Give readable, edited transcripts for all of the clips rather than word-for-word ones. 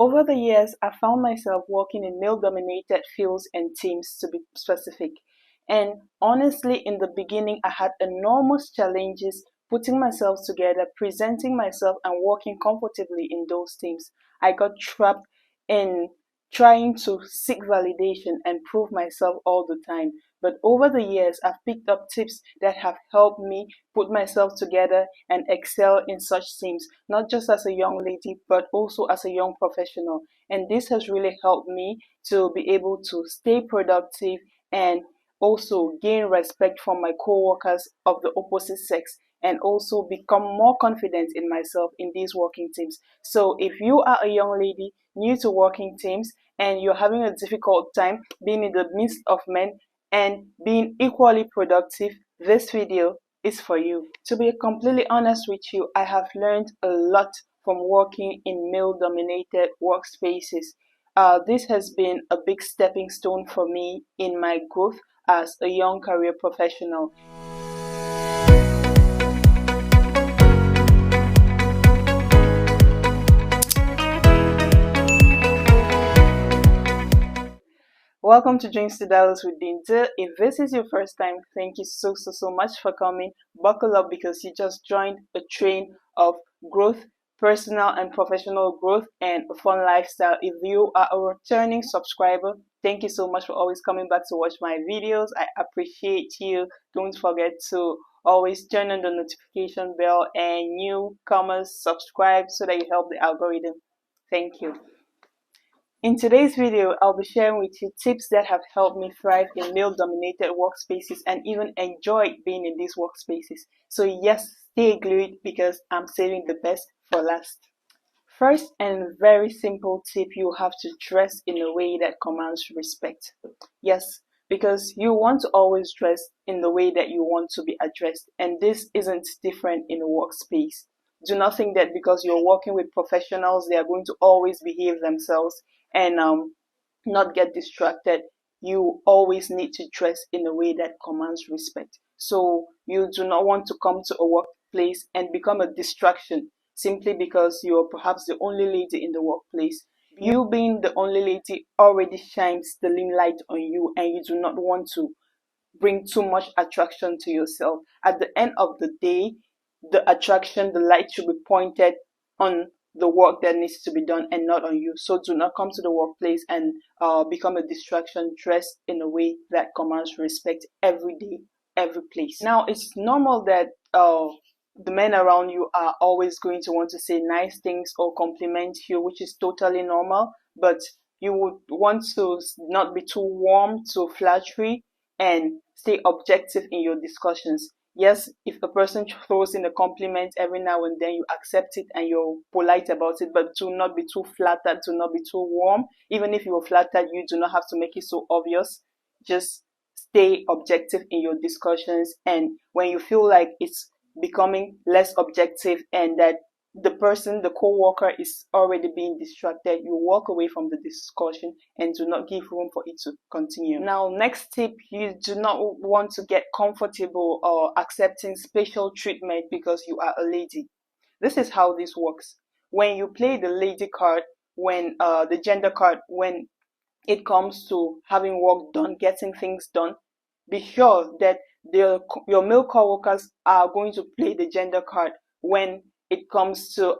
Over the years, I found myself working in male-dominated fields and teams, to be specific. And honestly, in the beginning, I had enormous challenges putting myself together, presenting myself, and working comfortably in those teams. I got trapped in trying to seek validation and prove myself all the time. But over the years, I've picked up tips that have helped me put myself together and excel in such teams, not just as a young lady, but also as a young professional. And this has really helped me to be able to stay productive and also gain respect from my co-workers of the opposite sex, and also become more confident in myself in these working teams. So if you are a young lady new to working teams and you're having a difficult time being in the midst of men and being equally productive, this video is for you. To be completely honest with you, I have learned a lot from working in male-dominated workspaces. This has been a big stepping stone for me in my growth as a young career professional. Welcome to Dreams to Dallas with Dinta. If this is your first time, thank you so much for coming. Buckle up because you just joined a train of growth, personal and professional growth, and a fun lifestyle. If you are a returning subscriber, thank you so much for always coming back to watch my videos. I appreciate you. Don't forget to always turn on the notification bell, and newcomers subscribe so that you help the algorithm. Thank you. In today's video, I'll be sharing with you tips that have helped me thrive in male-dominated workspaces and even enjoy being in these workspaces. So yes, stay glued because I'm saving the best for last. First and very simple tip, you have to dress in a way that commands respect. Yes, because you want to always dress in the way that you want to be addressed, and this isn't different in a workspace. Do not think that because you're working with professionals, they are going to always behave themselves and not get distracted. You always need to dress in a way that commands respect. So you do not want to come to a workplace and become a distraction simply because you're perhaps the only lady in the workplace. You being the only lady already shines the limelight on you, and you do not want to bring too much attraction to yourself. At the end of the day, the attraction, the light should be pointed on the work that needs to be done and not on you. So do not come to the workplace and become a distraction. Dress in a way that commands respect every day, every place. Now, it's normal that the men around you are always going to want to say nice things or compliment you, which is totally normal, but you would want to not be too warm to flattery and stay objective in your discussions. Yes, if a person throws in a compliment every now and then, you accept it and you're polite about it, but do not be too flattered, do not be too warm. Even if you're flattered, you do not have to make it so obvious. Just stay objective in your discussions, and when you feel like it's becoming less objective and that the person, the co-worker, is already being distracted, you walk away from the discussion and do not give room for it to continue. Now, next tip, you do not want to get comfortable or accepting special treatment because you are a lady. This is how this works. When you play the lady card, when the gender card, when it comes to having work done, getting things done, be sure that your male co-workers are going to play the gender card when it comes to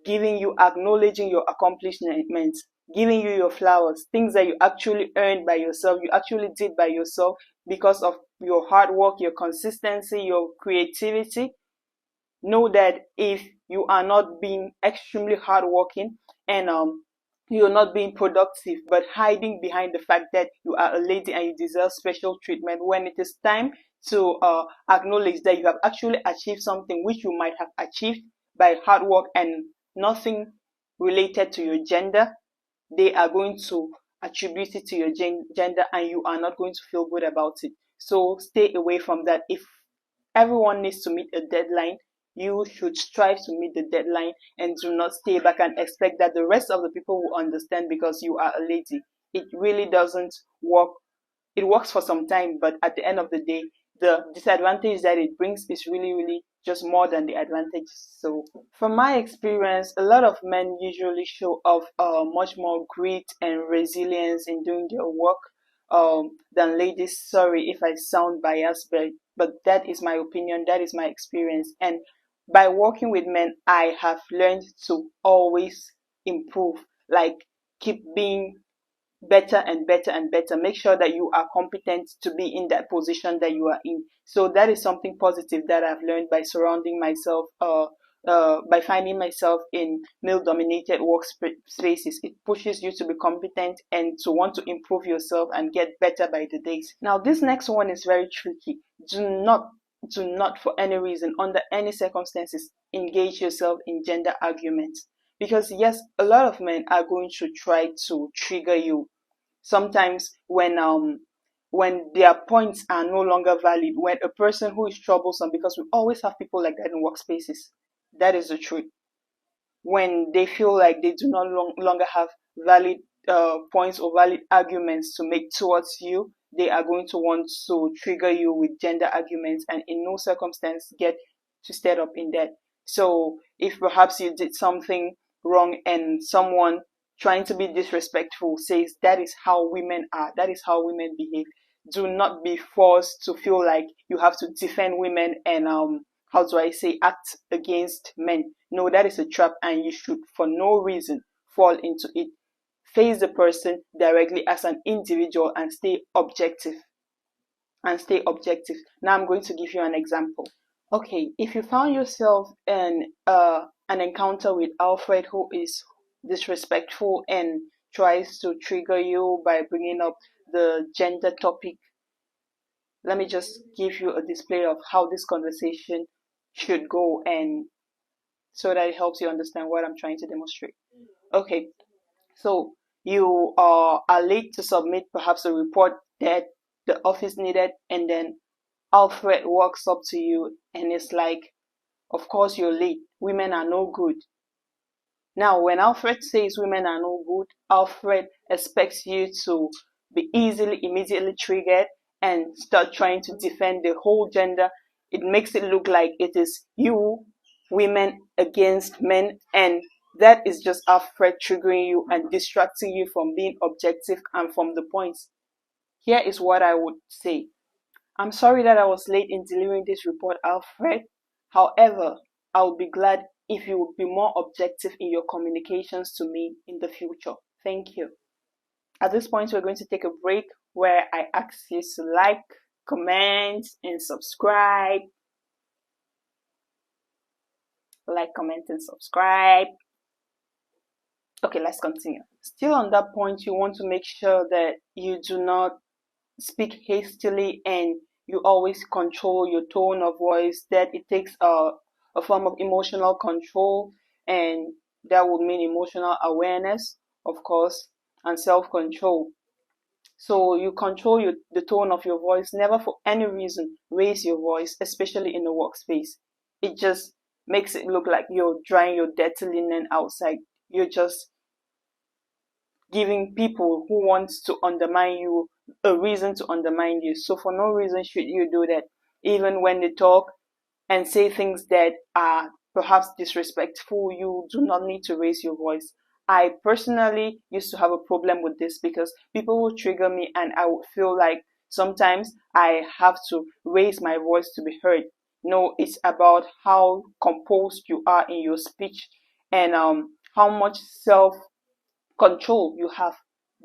giving you, acknowledging your accomplishments, giving you your flowers, things that you actually earned by yourself, you actually did by yourself because of your hard work, your consistency, your creativity. Know that if you are not being extremely hardworking and you're not being productive, but hiding behind the fact that you are a lady and you deserve special treatment, when it is time to acknowledge that you have actually achieved something which you might have achieved by hard work and nothing related to your gender, they are going to attribute it to your gender and you are not going to feel good about it. So stay away from that. If everyone needs to meet a deadline, you should strive to meet the deadline and do not stay back and expect that the rest of the people will understand because you are a lady. It really doesn't work. It works for some time, but at the end of the day, the disadvantage that it brings is really just more than the advantages. So from my experience, a lot of men usually show off much more grit and resilience in doing their work than ladies. Sorry if I sound biased, but that is my opinion, that is my experience. And by working with men, I have learned to always improve, like keep being better and better and better. Make sure that you are competent to be in that position that you are in. So that is something positive that I've learned by surrounding myself, by finding myself in male-dominated workspaces. It pushes you to be competent and to want to improve yourself and get better by the days. Now, this next one is very tricky. Do not for any reason, under any circumstances, engage yourself in gender arguments. Because yes, a lot of men are going to try to trigger you. Sometimes when their points are no longer valid, when a person who is troublesome, because we always have people like that in workspaces. That is the truth. When they feel like they do not longer have valid points or valid arguments to make towards you, they are going to want to trigger you with gender arguments, and in no circumstance get twisted up in that. So if perhaps you did something wrong and someone trying to be disrespectful says that is how women are, that is how women behave, do not be forced to feel like you have to defend women and how do I say, act against men. No, that is a trap, and you should for no reason fall into it. Face the person directly as an individual and stay objective. Now I'm going to give you an example. Okay, if you found yourself in an encounter with Alfred, who is disrespectful and tries to trigger you by bringing up the gender topic, let me just give you a display of how this conversation should go, and so that it helps you understand what I'm trying to demonstrate. Okay, so you are late to submit perhaps a report that the office needed, and then Alfred walks up to you and is like, of course you're late. Women are no good. Now, when Alfred says women are no good, Alfred expects you to be immediately triggered and start trying to defend the whole gender. It makes it look like it is you, women against men, and that is just Alfred triggering you and distracting you from being objective and from the points. Here is what I would say. I'm sorry that I was late in delivering this report, Alfred. However, I would be glad if you would be more objective in your communications to me in the future. Thank you. At this point, we're going to take a break where I ask you to like, comment, and subscribe. Like, comment, and subscribe. Okay, let's continue. Still on that point, you want to make sure that you do not speak hastily and you always control your tone of voice, that it takes a form of emotional control, and that would mean emotional awareness, of course, and self-control. So you control the tone of your voice. Never for any reason raise your voice, especially in a workspace. It just makes it look like you're drying your dirty linen outside. You're just giving people who want to undermine you a reason to undermine you. So for no reason should you do that. Even when they talk and say things that are perhaps disrespectful, you do not need to raise your voice. I personally used to have a problem with this because people will trigger me and I would feel like sometimes I have to raise my voice to be heard. No, it's about how composed you are in your speech and how much self-control you have.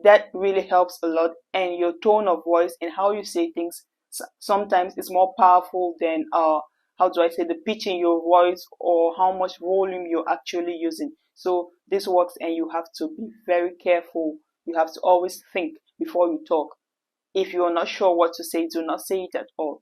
That really helps a lot, and your tone of voice and how you say things sometimes is more powerful than how do I say, the pitch in your voice or how much volume you're actually using. So this works, and you have to be very careful. You have to always think before you talk. If you're not sure what to say, do not say it at all.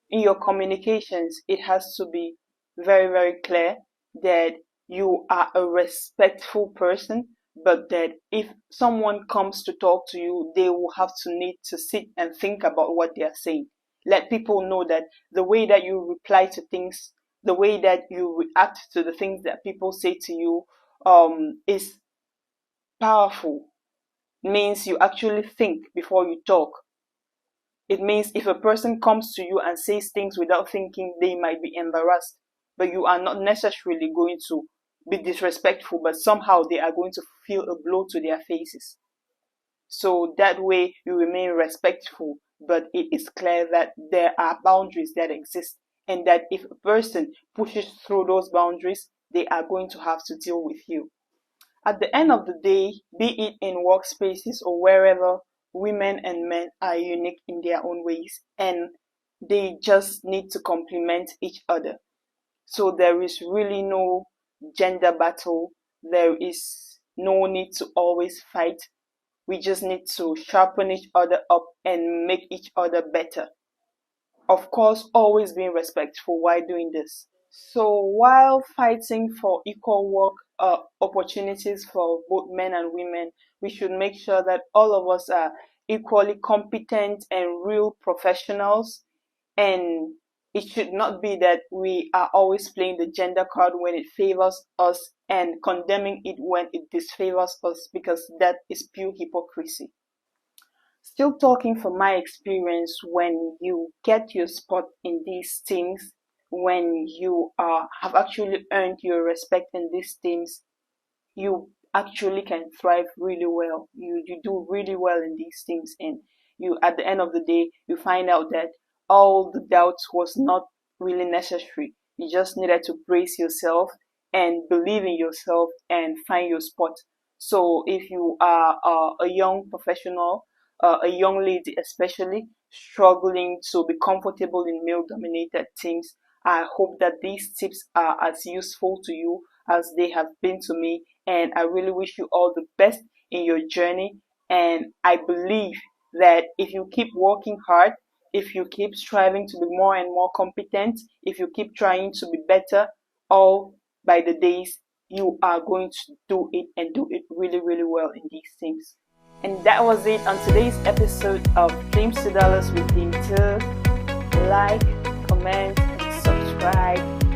In your communications, it has to be very, very clear that you are a respectful person, but that if someone comes to talk to you, they will have to need to sit and think about what they are saying. Let people know that the way that you reply to things, the way that you react to the things that people say to you is powerful. Means you actually think before you talk. It means if a person comes to you and says things without thinking, they might be embarrassed, but you are not necessarily going to be disrespectful, but somehow they are going to feel a blow to their faces. So that way you remain respectful, but it is clear that there are boundaries that exist, and that if a person pushes through those boundaries, they are going to have to deal with you. At the end of the day, be it in workspaces or wherever, women and men are unique in their own ways, and they just need to complement each other. So there is really no gender battle. There is no need to always fight. We just need to sharpen each other up and make each other better. Of course, always being respectful while doing this. So while fighting for equal work opportunities for both men and women, we should make sure that all of us are equally competent and real professionals. And it should not be that we are always playing the gender card when it favors us and condemning it when it disfavors us, because that is pure hypocrisy. Still talking from my experience, when you get your spot in these teams, when you have actually earned your respect in these teams, you actually can thrive really well. You do really well in these things, and you, at the end of the day, you find out that all the doubts was not really necessary. You just needed to brace yourself and believe in yourself and find your spot. So if you are a young professional, a young lady especially, struggling to be comfortable in male dominated teams, I hope that these tips are as useful to you as they have been to me, and I really wish you all the best in your journey. And I believe that if you keep working hard, if you keep striving to be more and more competent, if you keep trying to be better, all by the days, you are going to do it, and do it really, really well in these things. And that was it on today's episode of Dreams to Dollars with Dean. Like, comment, and subscribe.